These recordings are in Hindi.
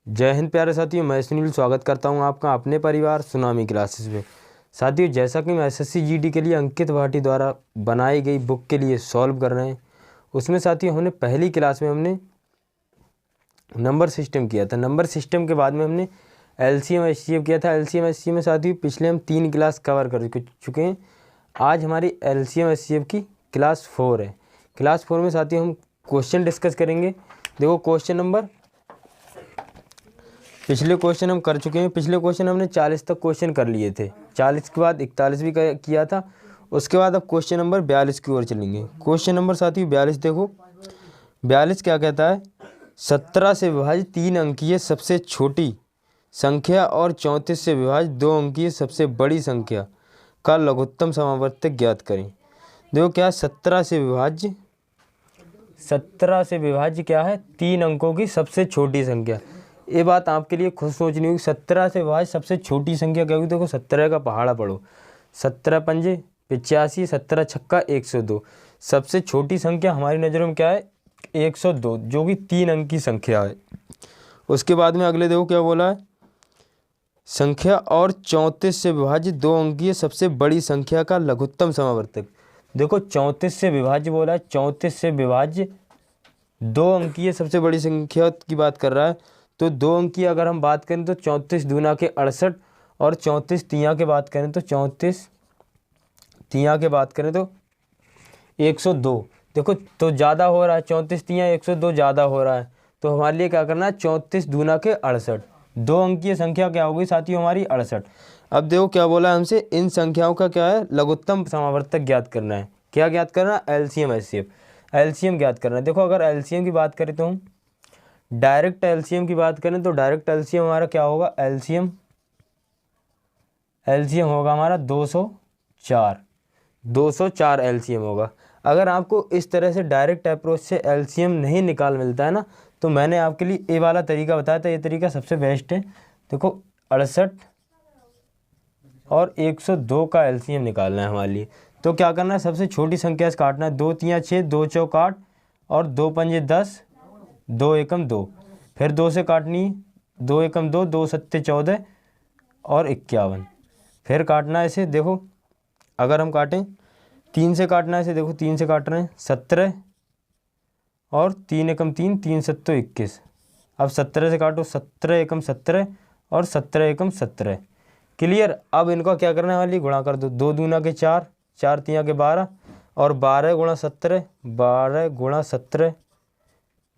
जय हिंद प्यारे साथियों, मैं सुनील स्वागत करता हूं आपका अपने परिवार सुनामी क्लासेस में। साथियों, जैसा कि हम एसएससी जीडी के लिए अंकित भाटी द्वारा बनाई गई बुक के लिए सॉल्व कर रहे हैं, उसमें साथियों हमने पहली क्लास में हमने नंबर सिस्टम किया था। नंबर सिस्टम के बाद में हमने एलसीएम एचसीएफ किया था। एलसीएम एचसीएफ में साथियों पिछले हम 3 क्लास कवर कर चुके हैं। आज हमारी एलसीएम एचसीएफ की क्लास 4 है। क्लास 4 में साथियों हम क्वेश्चन डिस्कस करेंगे। देखो, क्वेश्चन नंबर पिछले क्वेश्चन हम कर चुके हैं। पिछले क्वेश्चन हमने 40 तक क्वेश्चन कर लिए थे। 40 के बाद 41 भी किया था। उसके बाद अब क्वेश्चन नंबर 42 की ओर चलेंगे। क्वेश्चन नंबर साथियों 42 देखो, 42 क्या कहता है? 17 से विभाजित 3 अंकीय सबसे छोटी संख्या और 34 से विभाजित 2 अंकीय सबसे बड़ी संख्या का लघुत्तम समावर्तक ज्ञात करें। देखो क्या, 17 से विभाज्य क्या है? 3 अंकों की सबसे छोटी संख्या। ये बात आपके लिए खुद सोचनी होगी। 17 से विभाज्य सबसे छोटी संख्या क्या होगी? देखो, 17 का पहाड़ा पढ़ो। 17 पंजे 85, 17 छक्का 102। सबसे छोटी संख्या हमारी नज़रों में क्या है? 102, जो कि 3 अंक की संख्या है। उसके बाद में अगले देखो क्या बोला है? संख्या और 34 से विभाजित 2 अंकीय सबसे बड़ी संख्या का लघुत्तम समावर्तक। देखो, 34 से विभाज्य बोला है। 34 से विभाज्य 2 अंकीय सबसे बड़ी संख्या की बात कर रहा है। तो 2 अंक की अगर हम बात करें तो 34 दूना के 68 और 34 तिया के बात करें तो 102। देखो, तो ज़्यादा हो रहा है। 34 तिया 102 ज़्यादा हो रहा है। तो हमारे लिए क्या करना है? 34 दूना के 68। 2 अंक की संख्या क्या होगी साथियों? हमारी 68। अब देखो क्या बोला हमसे, इन संख्याओं का क्या है? लघुत्तम समावर्तक ज्ञात करना है। क्या ज्ञात करना है? LCM HCF. एलसीएम ज्ञात करना है। देखो, अगर एलसीएम की बात करें तो हम डायरेक्ट एलसीएम की बात करें तो डायरेक्ट एलसीएम हमारा क्या होगा? एलसीएम होगा हमारा 204 एलसीएम होगा। अगर आपको इस तरह से डायरेक्ट अप्रोच से एलसीएम नहीं निकाल मिलता है ना, तो मैंने आपके लिए ये वाला तरीका बताया था। ये तरीका सबसे बेस्ट है। देखो, 68 और 102 का एलसीएम निकालना है हमारे लिए। तो क्या करना है? सबसे छोटी संख्या से काटना है। 2 तिया 6, 2 चौक 8 और 2 पंजे 10, 2 एकम 2। फिर 2 से काटनी है। 2 एकम 2, 2 सत्ते 14 और 51। फिर काटना है इसे। देखो, अगर हम काटें 3 से काटना है इसे। देखो, 3 से काट रहे हैं। 17 और 3 एकम 3, 3 सत्तो 21। अब 17 से काटो। 17 एकम 17 और 17 एकम 17। क्लियर। अब इनका क्या करना है? वाली गुणा कर दो। 2 दूना के 4, 4 तिया के 12 और 12 गुणा 17, 12 गुणा 17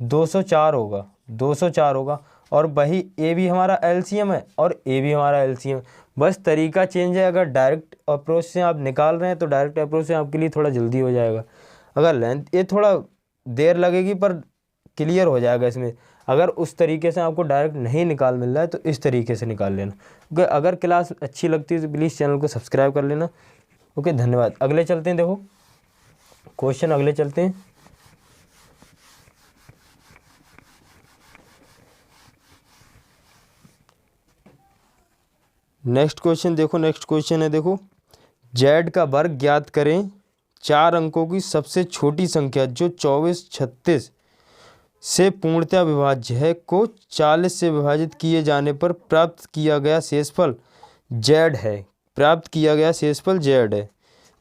204 होगा। 204 होगा। और वही ए भी हमारा एलसीएम है और ए भी हमारा एलसीएम है। बस तरीका चेंज है। अगर डायरेक्ट अप्रोच से आप निकाल रहे हैं तो डायरेक्ट अप्रोच से आपके लिए थोड़ा जल्दी हो जाएगा। अगर लेंथ ये थोड़ा देर लगेगी पर क्लियर हो जाएगा इसमें। अगर उस तरीके से आपको डायरेक्ट नहीं निकाल मिल रहा है तो इस तरीके से निकाल लेना। ओके, अगर क्लास अच्छी लगती है तो प्लीज़ चैनल को सब्सक्राइब कर लेना। ओके, धन्यवाद। अगले चलते हैं। देखो, क्वेश्चन अगले चलते हैं। नेक्स्ट क्वेश्चन देखो, नेक्स्ट क्वेश्चन है। देखो, जेड का वर्ग ज्ञात करें। 4 अंकों की सबसे छोटी संख्या जो 24, 36 से पूर्णतः विभाज्य है को 40 से विभाजित किए जाने पर प्राप्त किया गया शेषफल जेड है। प्राप्त किया गया शेषफल जेड है।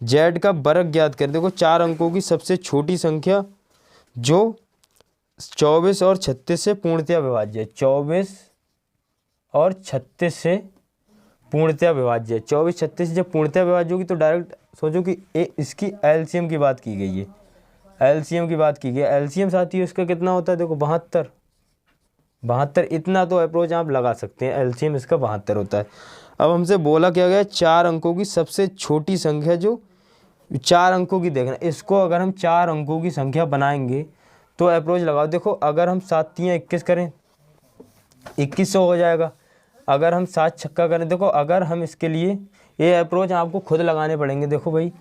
जेड का वर्ग ज्ञात करें। देखो, 4 अंकों की सबसे छोटी संख्या जो 24 और 36 से पूर्णतः विभाज्य है। 24 और 36 से पूर्णतः विभाज्य है। 24, 36 जब पूर्णतः विभाज्य होगी तो डायरेक्ट सोचो कि इसकी एलसीएम की बात की गई है। एलसीएम की बात की गई है। एलसीएम साथियों इसका कितना होता है? देखो, 72। इतना तो अप्रोच आप लगा सकते हैं। एलसीएम इसका 72 होता है। अब हमसे बोला क्या गया? 4 अंकों की सबसे छोटी संख्या जो 4 अंकों की देखना। इसको अगर हम 4 अंकों की संख्या बनाएंगे तो अप्रोच लगाओ। देखो, अगर हम 7 तिया 21 करें 2100 हो जाएगा। अगर हम 7 छक्का करें, देखो अगर हम इसके लिए ये अप्रोच आपको खुद लगाने पड़ेंगे। देखो भाई,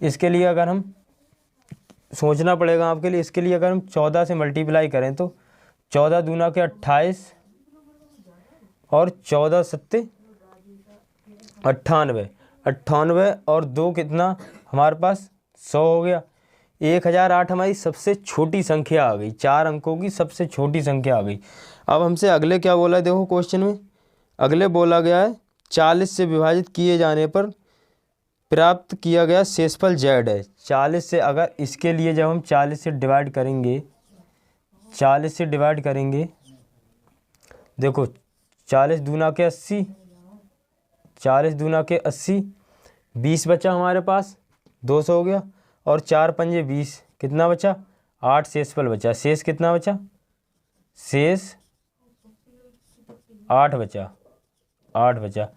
इसके लिए अगर हम सोचना पड़ेगा आपके लिए। इसके लिए अगर हम 14 से मल्टीप्लाई करें तो 14 दूना के 28 और 14 सत्ते 98। 98 और 2 कितना हमारे पास? 100 हो गया। 1008 हमारी सबसे छोटी संख्या आ गई। 4 अंकों की सबसे छोटी संख्या आ गई। अब हमसे अगले क्या बोला है, देखो क्वेश्चन में अगले बोला गया है 40 से विभाजित किए जाने पर प्राप्त किया गया शेषफल z है। 40 से, अगर इसके लिए जब हम 40 से डिवाइड करेंगे, 40 से डिवाइड करेंगे, देखो 40 दूना के 80, 40 दूना के 80, 20 बचा हमारे पास, 200 हो गया, और 4 पंजे 20, कितना बचा, 8 शेषफल बचा। शेष कितना बचा, शेष 8 बचा, 8 बचा।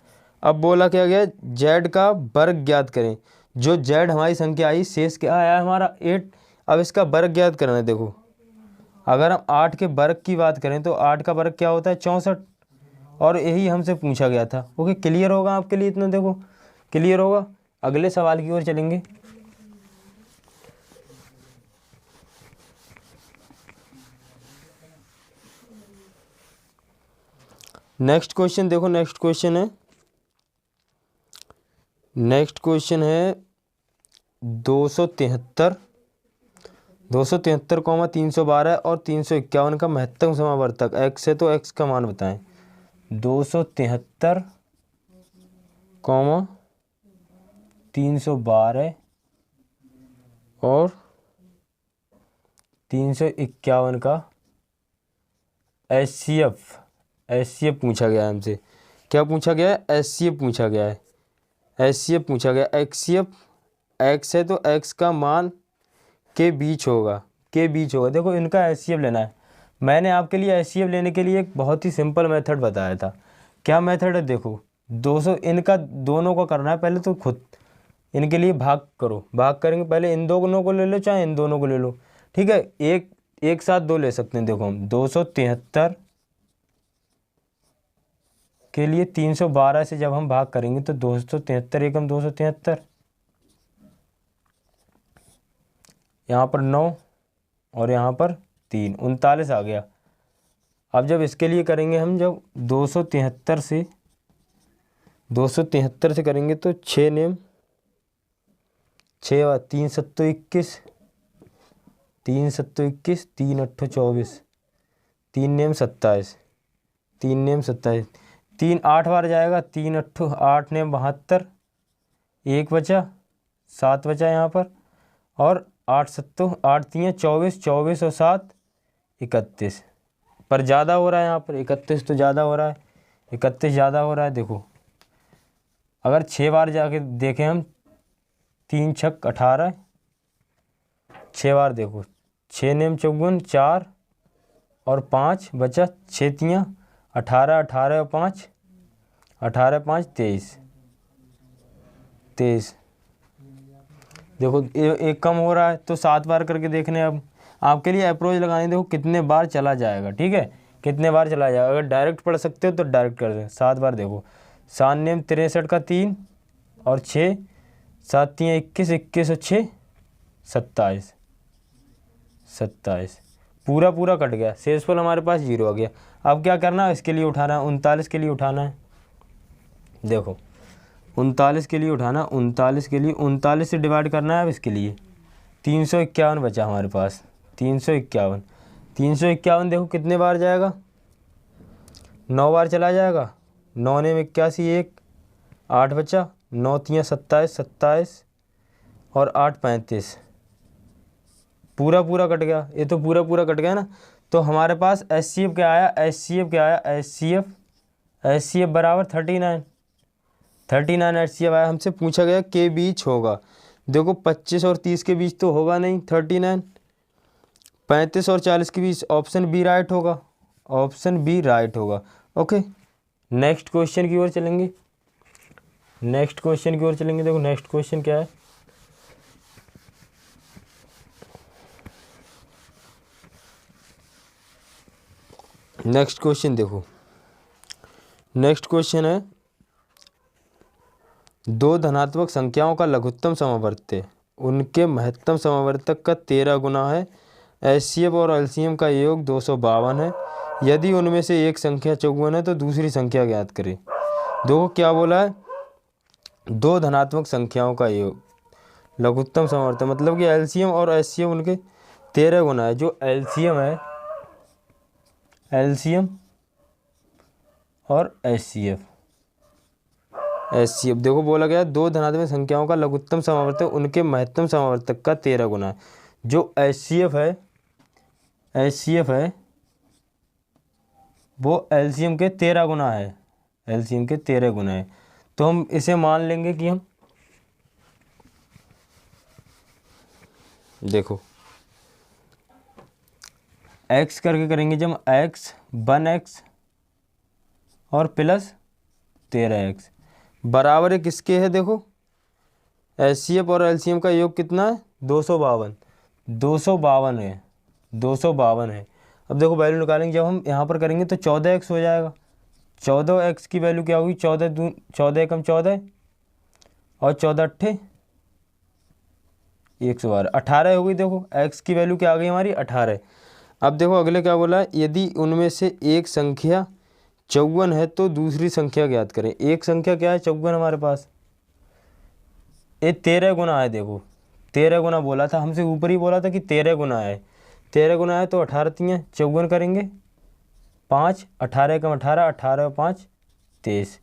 अब बोला क्या गया, z का वर्ग ज्ञात करें। जो z हमारी संख्या आई, शेष क्या आया हमारा 8, अब इसका वर्ग ज्ञात करना है। देखो अगर हम 8 के वर्ग की बात करें तो 8 का वर्ग क्या होता है, 64, और यही हमसे पूछा गया था। ओके, क्लियर होगा आपके लिए इतना, देखो क्लियर होगा। अगले सवाल की ओर चलेंगे। नेक्स्ट क्वेश्चन देखो, नेक्स्ट क्वेश्चन है 273, 312 और 351 का महत्तम समावर्तक x है, तो x का मान बताएं। 273, 312 और 351 का HCF पूछा गया है हमसे। क्या पूछा गया है, HCF पूछा गया है, HCF पूछा गया। HCF x है तो x का मान के बीच होगा, देखो इनका HCF लेना है। मैंने आपके लिए HCF लेने के लिए एक बहुत ही सिंपल मेथड बताया था। क्या मेथड है, देखो 200 इनका दोनों को करना है। पहले तो खुद इनके लिए भाग करो, भाग करेंगे, पहले इन दोनों को ले लो चाहे इन दोनों को ले लो, ठीक है। एक साथ दो ले सकते हैं। देखो हम 273 के लिए 312 से जब हम भाग करेंगे तो 273 एकम 273, यहाँ पर 9 और यहाँ पर 3, 39 आ गया। अब जब इसके लिए करेंगे हम, जब 273 से करेंगे तो 6 नेम 6 3 7 21, 3 7 21, 3 8 24, 3 नेम 27, 3 नेम 27, 3 8 बार जाएगा, 3 8 8 नेम 72, 1 बचा, 7 बचा यहाँ पर, और 8 7 8 3 24, 24 और 7 31, पर ज़्यादा हो रहा है यहाँ पर 31 तो ज़्यादा हो रहा है, 31 ज़्यादा हो रहा है। देखो अगर 6 बार जाके देखें हम, 3 छक 18, 6 बार देखो, 6 नेम 54, 4 और 5 बचा, 6 3 18, 18 और 5 18 5 23, देखो एक कम हो रहा है तो 7 बार करके देखने। अब आपके लिए अप्रोच लगाने, देखो कितने बार चला जाएगा, ठीक है, कितने बार चला जाएगा। अगर डायरेक्ट पढ़ सकते हो तो डायरेक्ट कर दें। 7 बार देखो, 7 नेम 63 का 3 और 6, 7 3 21, 21 और 6 27, पूरा कट गया, शेषफल हमारे पास 0 आ गया। अब क्या करना है, इसके लिए उठाना है, 39 के लिए उठाना है। देखो 39 के लिए उठाना, 39 से डिवाइड करना है। अब इसके लिए 351 बचा हमारे पास, 351 देखो कितने बार जाएगा, 9 बार चला जाएगा, 9 ने 81, 1 8 बचा, 9 3 27 और 8 35, पूरा कट गया। ये तो पूरा कट गया ना। तो हमारे पास HCF क्या आया, HCF बराबर 39 HCF आया। हमसे पूछा गया के बीच होगा। देखो 25 और 30 के बीच तो होगा नहीं 39, 35 और 40 के बीच, ऑप्शन बी राइट होगा, ओके। नेक्स्ट क्वेश्चन की ओर चलेंगे, देखो नेक्स्ट क्वेश्चन क्या है। नेक्स्ट क्वेश्चन देखो, नेक्स्ट क्वेश्चन है 2 धनात्मक संख्याओं का लघुत्तम समावर्त्य उनके महत्तम समावर्तक का 13 गुना है। HCF और LCM का योग 252 है। यदि उनमें से एक संख्या 54 है तो दूसरी संख्या ज्ञात करें। देखो क्या बोला है, 2 धनात्मक संख्याओं का योग लघुत्तम समावर्तक, मतलब कि LCM और HCF उनके 13 गुना है। जो LCM है, LCM और HCF। देखो बोला गया दो धनात्मक संख्याओं का लघुत्तम समावर्तक उनके महत्तम समावर्तक का 13 गुना है। जो HCF है वो LCM के 13 गुना है, LCM के 13 गुना है। तो हम इसे मान लेंगे कि हम देखो x करके करेंगे जब x 1x और प्लस 13x बराबर है किसके है। देखो HCF और LCM का योग कितना है 252 है 252 है। अब देखो वैल्यू निकालेंगे जब हम यहाँ पर करेंगे तो 14x हो जाएगा। 14x की वैल्यू क्या होगी 14 एकम 14 और 14 अट्ठे 112 18 हो गई। देखो x की वैल्यू क्या आ गई हमारी 18। अब देखो अगले क्या बोला है, यदि उनमें से एक संख्या 54 है तो दूसरी संख्या ज्ञात करें। एक संख्या क्या है 54 हमारे पास, ये 13 गुना है। देखो 13 गुना बोला था हमसे, ऊपर ही बोला था कि 13 गुना है। 13 गुना है तो 18 3 54 करेंगे 5 18 कम 18 18 5 23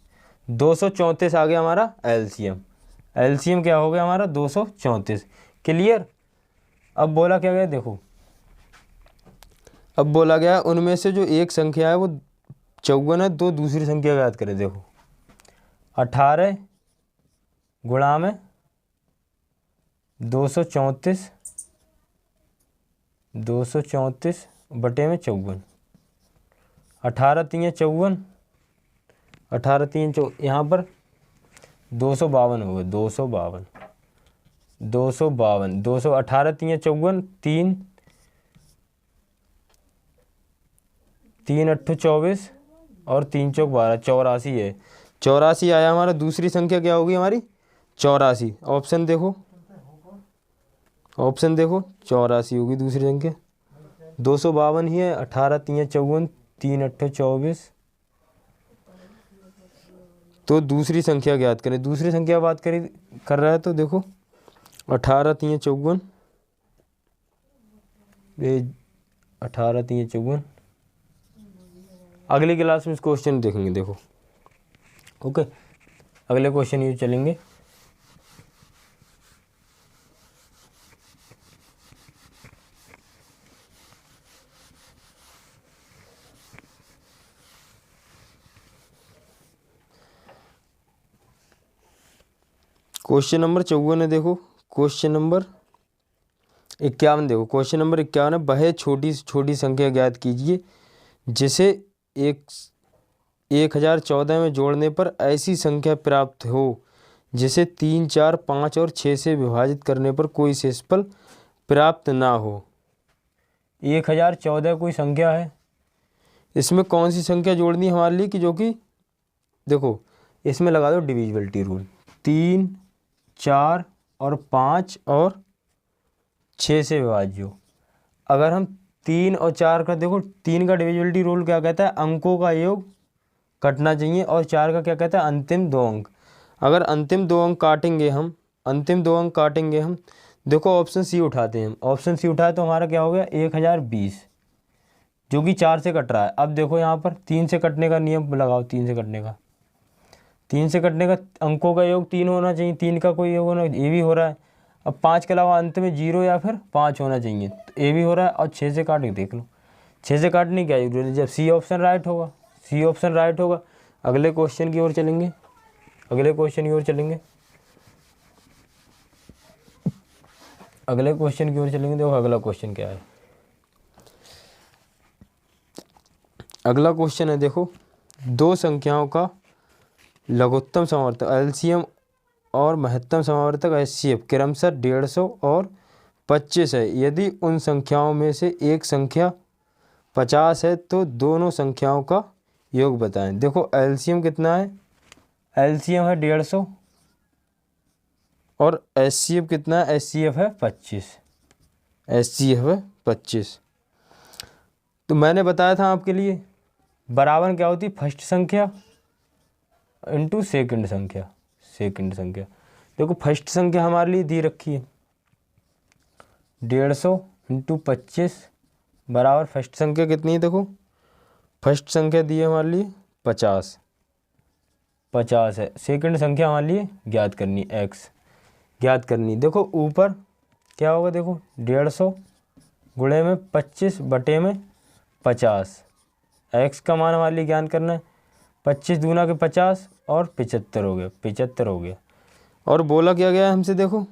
234 आ गया हमारा LCM क्या हो गया हमारा 234। क्लियर। अब बोला क्या गया देखो, अब बोला गया उनमें से जो एक संख्या है वो 54 है तो दूसरी संख्या याद करें। देखो 18 गुणा में 234 बटे में 54 18 3 54 18 3 यहाँ पर 252 हो गए 252 18 3 54 3 8 24 और 3 चौक 12 84 है। 84 आया हमारा। दूसरी संख्या क्या होगी हमारी 84। ऑप्शन देखो 84 होगी दूसरी संख्या। 252 ही है। 18 3 54 3 8 24। तो दूसरी संख्या ज्ञात करें। दूसरी संख्या बात कर रहा है तो देखो 18 3 54 18 3 54। अगली क्लास में इस क्वेश्चन देखेंगे। देखो ओके, अगले क्वेश्चन ये चलेंगे। क्वेश्चन नंबर 54 है। देखो क्वेश्चन नंबर 51 देखो क्वेश्चन नंबर 51 है, वह छोटी से छोटी संख्या ज्ञात कीजिए जिसे 1014 में जोड़ने पर ऐसी संख्या प्राप्त हो जिसे 3 4 5 और 6 से विभाजित करने पर कोई शेषफल प्राप्त ना हो। 1014 कोई संख्या है, इसमें कौन सी संख्या जोड़नी है हमारे लिए कि जो कि देखो इसमें लगा दो डिविजिबिलिटी रूल। 3 4 और 5 और 6 से विभाज्य हो। अगर हम 3 और 4 का देखो, 3 का डिविजिबिलिटी रूल क्या कहता है अंकों का योग कटना चाहिए, और 4 का क्या कहता है अंतिम 2 अंक। अगर अंतिम 2 अंक काटेंगे हम देखो ऑप्शन सी उठाते हैं हम। ऑप्शन सी उठाए तो हमारा क्या हो गया 1020 जो कि 4 से कट रहा है। अब देखो यहाँ पर 3 से कटने का नियम लगाओ। 3 से कटने का अंकों का योग 3 होना चाहिए, 3 का कोई योग होना, ये भी हो रहा है। अब 5 के अलावा अंत में 0 या फिर 5 होना चाहिए, तो ये भी हो रहा है। और 6 से काट के देख लो, 6 से काटने क्या जरूरत है जब सी ऑप्शन राइट होगा। अगले क्वेश्चन की ओर चलेंगे। देखो अगला क्वेश्चन क्या है। अगला क्वेश्चन है देखो, दो संख्याओं का लघुत्तम समावर्तक LCM और महत्तम समावर्तक HCF क्रमशः 150 और 25 है। यदि उन संख्याओं में से एक संख्या 50 है तो दोनों संख्याओं का योग बताएं। देखो LCM कितना है, LCM है 150 और HCF कितना है, HCF है 25। तो मैंने बताया था आपके लिए बराबर क्या होती फर्स्ट संख्या इंटू सेकंड संख्या। देखो फर्स्ट संख्या हमारे लिए दी रखी है 150 इंटू 25 बराबर फर्स्ट संख्या कितनी है। देखो फर्स्ट संख्या दी है हमारे लिए 50 है। सेकंड संख्या हमारे लिए ज्ञात करनी, एक्स ज्ञात करनी। देखो ऊपर क्या होगा, देखो 150 गुणे में 25 बटे में 50, एक्स का मान हमारे लिए ज्ञात करना है। 25 दूना के 50 और 75 हो गया, 75 हो गया। और बोला क्या गया है हमसे, देखो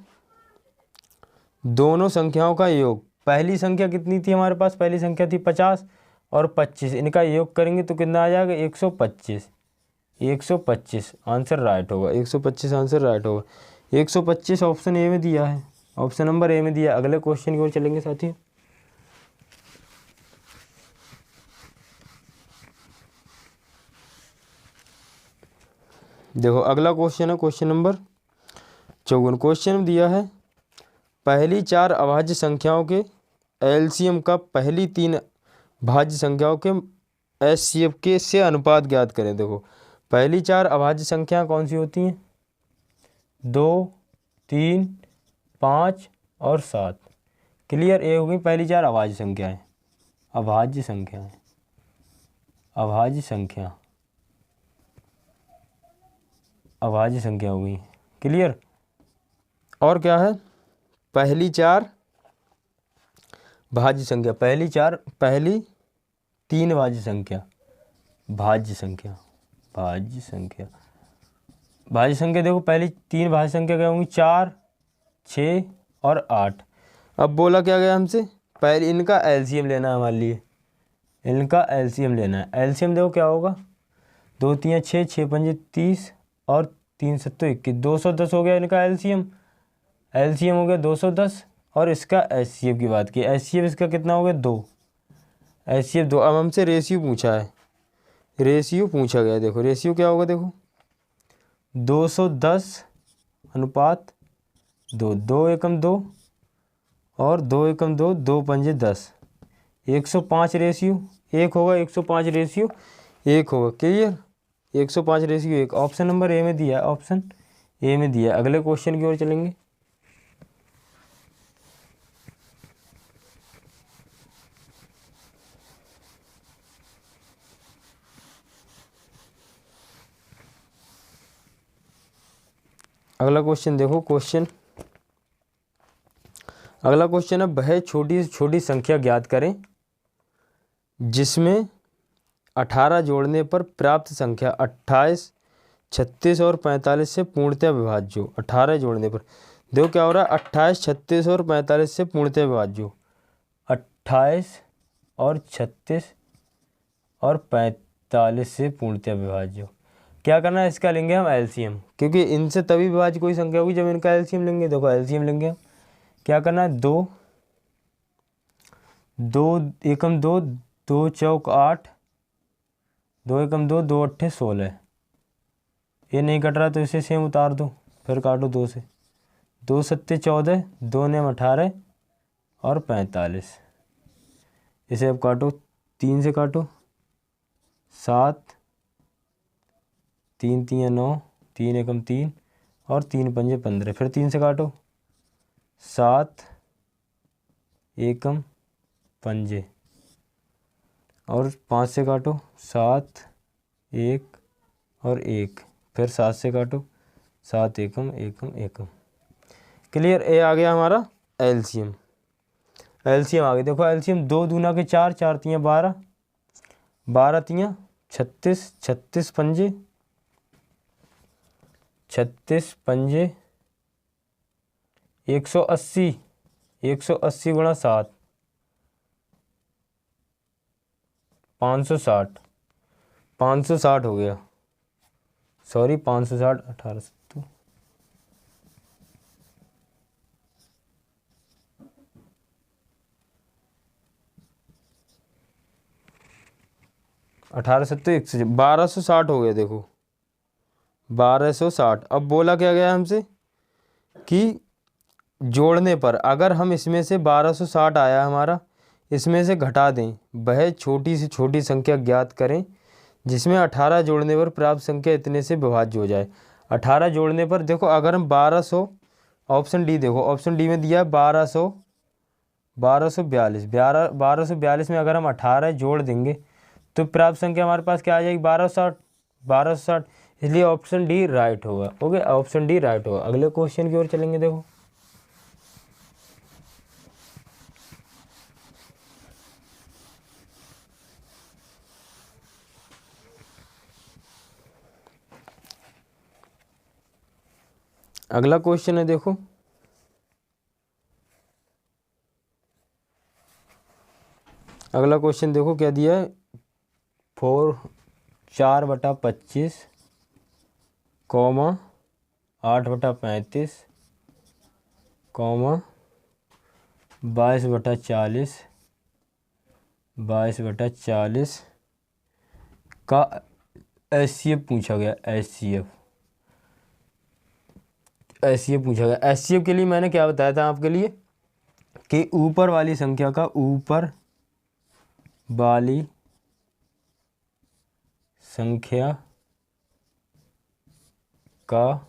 दोनों संख्याओं का योग। पहली संख्या कितनी थी हमारे पास, पहली संख्या थी 50 और 25, इनका योग करेंगे तो कितना आ जाएगा 125। 125 आंसर राइट होगा, 125 आंसर राइट होगा। 125 ऑप्शन ए में दिया है, ऑप्शन नंबर ए में दिया। अगले क्वेश्चन की ओर चलेंगे साथी। देखो अगला क्वेश्चन है क्वेश्चन नंबर 54। क्वेश्चन में दिया है पहली 4 अभाज्य संख्याओं के एलसीएम का पहली 3 भाज्य संख्याओं के एचसीएफ के से अनुपात ज्ञात करें। देखो पहली 4 अभाज्य संख्याएं कौन सी होती हैं, 2, 3, 5 और 7। क्लियर, ये हो गई पहली 4 अभाज्य संख्याएं। अभाज्य संख्याएं, अभाज्य संख्या, अभाज्य संख्या हो गई। क्लियर। और क्या है, पहली 4 भाज्य संख्या, पहली 3 भाज्य संख्या, भाज्य संख्या, भाज्य संख्या, भाज्य संख्या। देखो पहली 3 भाज्य संख्या क्या होंगी, 4, 6 और 8। अब बोला क्या गया हमसे, पहले इनका एलसीएम लेना है हमारे लिए, इनका एलसीएम लेना है। एलसीएम देखो क्या होगा, 2 3 6, 6 5 30 और 3 7 21, 210 हो गया इनका एलसीएम। एलसीएम हो गया 210। और इसका एचसीएफ की बात की, एचसीएफ इसका कितना हो गया, 2, एचसीएफ 2। अब हमसे रेशियो पूछा है, रेशियो पूछा गया। देखो रेशियो क्या होगा, देखो 210 अनुपात 2, 2 एकम 2 और 2 एकम 2, 2 पंजे 10, 105 रेशियो 1 होगा, 105 रेशियो 1 होगा। Clear, 105 ratio 1, option number A में दिया है, ऑप्शन ए में दिया है। अगले क्वेश्चन की ओर चलेंगे। अगला क्वेश्चन देखो, क्वेश्चन अगला क्वेश्चन है वह छोटी से छोटी संख्या ज्ञात करें जिसमें 18 जोड़ने पर प्राप्त संख्या 28, 36 और 45 से पूर्णतः विभाज्य हो। 18 जोड़ने पर देखो क्या हो रहा है, 28, 36 और 45 से पूर्णतः विभाज्य हो। 28 और 36 और 45 से पूर्णतः विभाज्य हो। क्या करना है, इसका लेंगे हम एलसीएम, क्योंकि इनसे तभी विभाज्य कोई संख्या होगी जब इनका एलसीएम लेंगे। देखो एलसीएम लेंगे हम, क्या करना है, 2 एकम 2, 2 चौक 8, 2 एकम 2, 2 अट्ठे 16। ये नहीं कट रहा तो इसे सेम उतार दो, फिर काटो 2 से, 2 सत्ते 14, 2 नेम 18 और 45। इसे अब काटो, 3 से काटो, 7, 3 3 9, 3 एकम 3 और 3 पंजे 15, फिर 3 से काटो, 7 एकम पंजे और 5 से काटो, 7 1 और 1, फिर 7 से काटो, 7 एकम एकम एकम। क्लियर, ए आ गया हमारा एलसीएम। एलसीएम आ गया। देखो एलसीएम 2 दूना के 4, 4 तियाँ 12, 12 तियाँ 36, 36 पंजे 36 पंजे 180, 180 गुणा 7, 560, 560 हो गया, सॉरी 560, 18 सत्तू 18 सत्तू 1260 हो गया। देखो 1260। अब बोला क्या गया हमसे कि जोड़ने पर अगर हम इसमें से 1260 आया हमारा, इसमें से घटा दें, वह छोटी से छोटी संख्या ज्ञात करें जिसमें 18 जोड़ने पर प्राप्त संख्या इतने से विभाज्य हो जाए। 18 जोड़ने पर देखो अगर हम 1200, ऑप्शन डी देखो, ऑप्शन डी में दिया है 1242 में अगर हम 18 जोड़ देंगे तो प्राप्त संख्या हमारे पास क्या आ जाएगी 1260, 1260, इसलिए ऑप्शन डी राइट होगा। ओके, ऑप्शन डी राइट होगा। अगले क्वेश्चन की ओर चलेंगे। देखो अगला क्वेश्चन है, देखो अगला क्वेश्चन देखो क्या दिया है, 4/25 कॉमा 8/35 कॉमा 22/40 22/40 का HCF पूछा गया। HCF पूछा गया। HCF के लिए मैंने क्या बताया था आपके लिए कि ऊपर वाली संख्या का ऊपर वाली संख्या का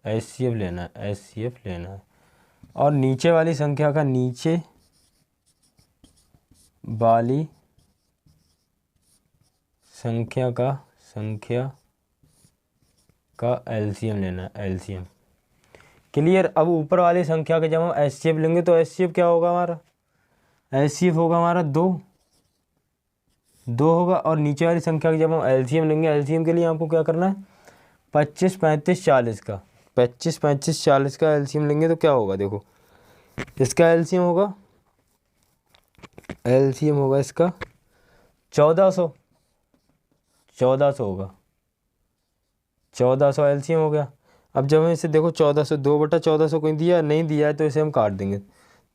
HCF लेना है, HCF लेना है, और नीचे वाली संख्या का नीचे वाली संख्या का LCM लेना है, LCM। क्लियर। अब ऊपर वाली संख्या के जब हम HCF लेंगे तो HCF क्या होगा हमारा, HCF होगा हमारा 2 होगा, और नीचे वाली संख्या के जब हम LCM लेंगे, LCM के लिए आपको क्या करना है 25 35 40 का 25 35 40 का LCM लेंगे तो क्या होगा, देखो इसका LCM होगा इसका 1400 होगा, 1400 LCM हो गया। अब जब हम इसे देखो 1400 2/1400 कोई दिया नहीं दिया है तो इसे हम काट देंगे,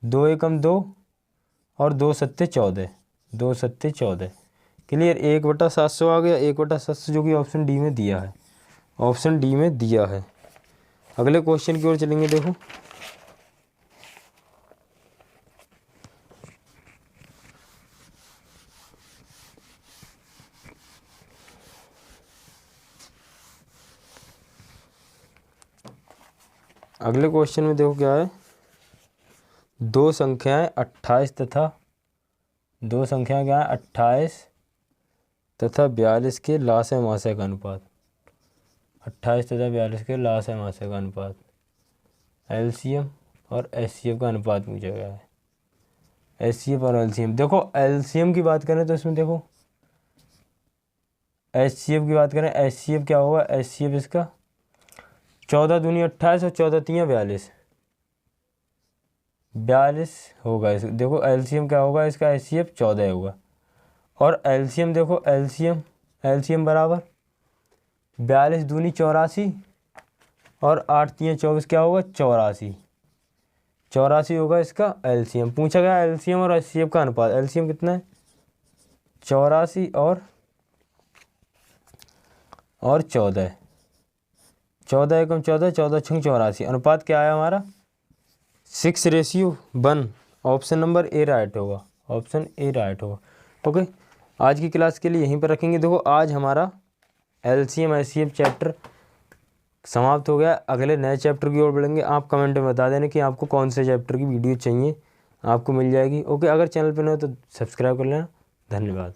2 एकम 2 और 2 सत्ते 14, 2 सत्ते 14। क्लियर। 1/700 आ गया, 1/700 जो कि ऑप्शन डी में दिया है, ऑप्शन डी में दिया है। अगले क्वेश्चन की ओर चलेंगे। देखो अगले क्वेश्चन में देखो क्या है, दो संख्याएं 28 तथा क्या है 28 तथा 42 के लासे मासे का अनुपात, 28 तथा 42 के लासे मासे का अनुपात, LCM और HCF का अनुपात पूछा गया है। HCF और LCM, देखो LCM की बात करें तो इसमें देखो HCF की बात करें, HCF क्या होगा, HCF इसका 14 दूनी 28 और 14 तियाँ 42 होगा। इस देखो LCM क्या होगा इसका, HCF 14 होगा, और LCM देखो LCM बराबर 42 दूनी 84 और 8 तियाँ 24 क्या होगा 84 होगा इसका LCM। पूछा गया LCM और HCF का अनुपात। LCM कितना है 84 और 14, 14 एकम 14, 14 छंग 84, अनुपात क्या आया हमारा 6:1। ऑप्शन नंबर ए राइट होगा, ऑप्शन ए राइट होगा। ओके, आज की क्लास के लिए यहीं पर रखेंगे। देखो आज हमारा LCM HCF चैप्टर समाप्त हो गया। अगले नए चैप्टर की ओर बढ़ेंगे। आप कमेंट में बता देना कि आपको कौन से चैप्टर की वीडियो चाहिए, आपको मिल जाएगी। ओके, अगर चैनल पर न हो तो सब्सक्राइब कर लेना। धन्यवाद।